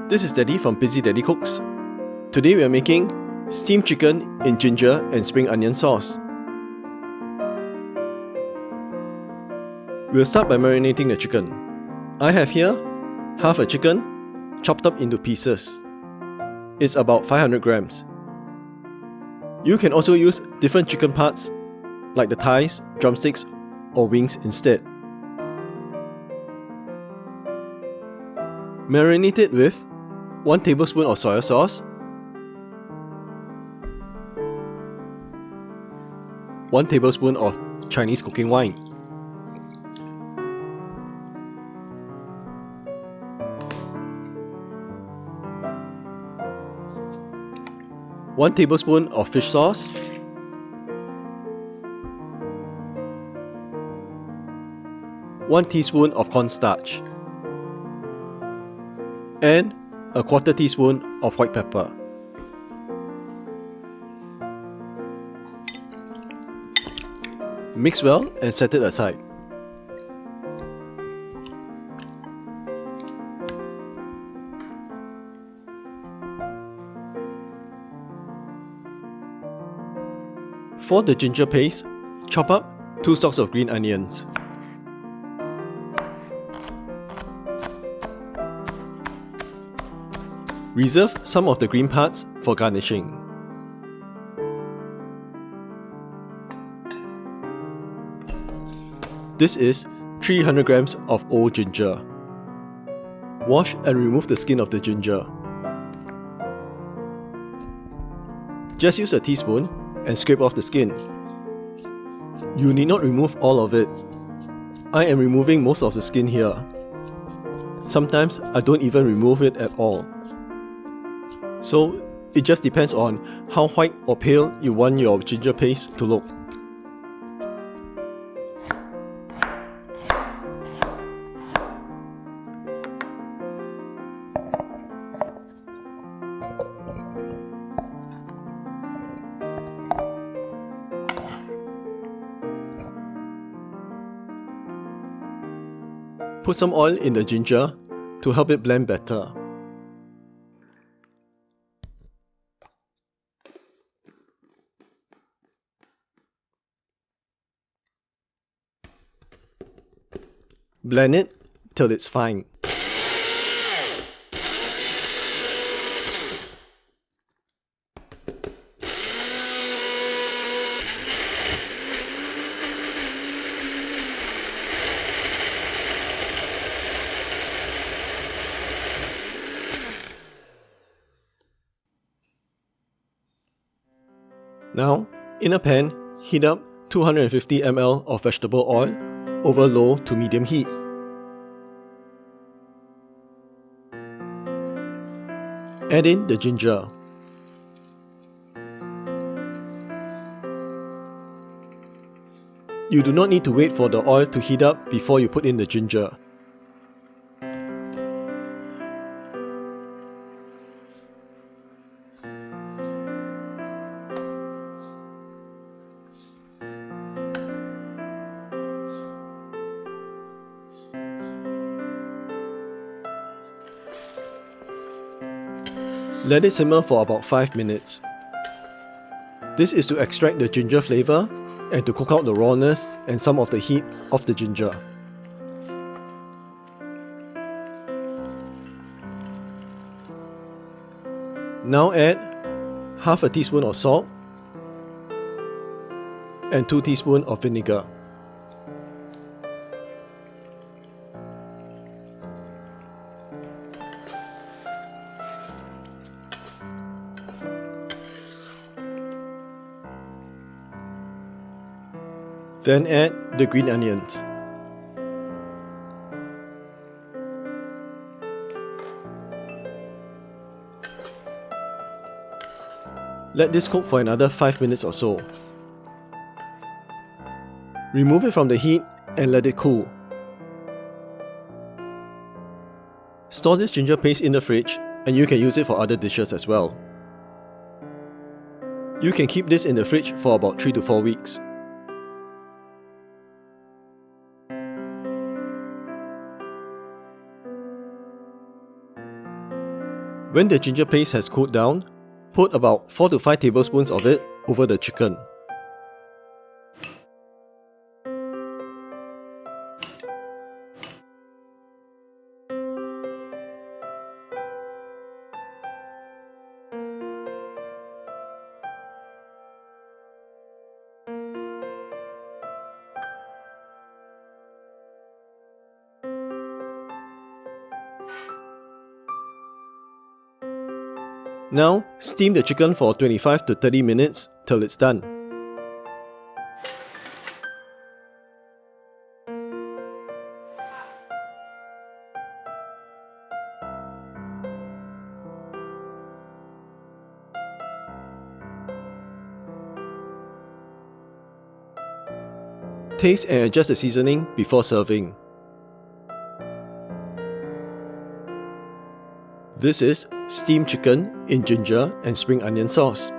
This is Daddy from Busy Daddy Cooks. Today we are making steamed chicken in ginger and spring onion sauce. We'll start by marinating the chicken. I have here half a chicken chopped up into pieces. It's about 500 grams. You can also use different chicken parts like the thighs, drumsticks or wings instead. Marinate it with 1 tablespoon of soy sauce, 1 tablespoon of Chinese cooking wine, 1 tablespoon of fish sauce, 1 teaspoon of cornstarch, and a 1/4 teaspoon of white pepper. Mix well and set it aside. For the ginger paste, chop up 2 stalks of green onions. Reserve some of the green parts for garnishing. This is 300 grams of old ginger. Wash and remove the skin of the ginger. Just use a teaspoon and scrape off the skin. You need not remove all of it. I am removing most of the skin here. Sometimes I don't even remove it at all. So it just depends on how white or pale you want your ginger paste to look. Put some oil in the ginger to help it blend better. Blend it till it's fine. Now, in a pan, heat up 250 ml of vegetable oil over low to medium heat. Add in the ginger. You do not need to wait for the oil to heat up before you put in the ginger. Let it simmer for about 5 minutes. This is to extract the ginger flavor and to cook out the rawness and some of the heat of the ginger. Now add half a teaspoon of salt and 2 teaspoons of vinegar. Then add the green onions. Let this cook for another 5 minutes or so. Remove it from the heat and let it cool. Store this ginger paste in the fridge and you can use it for other dishes as well. You can keep this in the fridge for about 3 to 4 weeks. When the ginger paste has cooled down, put about 4 to 5 tablespoons of it over the chicken. Now, steam the chicken for 25 to 30 minutes till it's done. Taste and adjust the seasoning before serving. This is steamed chicken in ginger and spring onion sauce.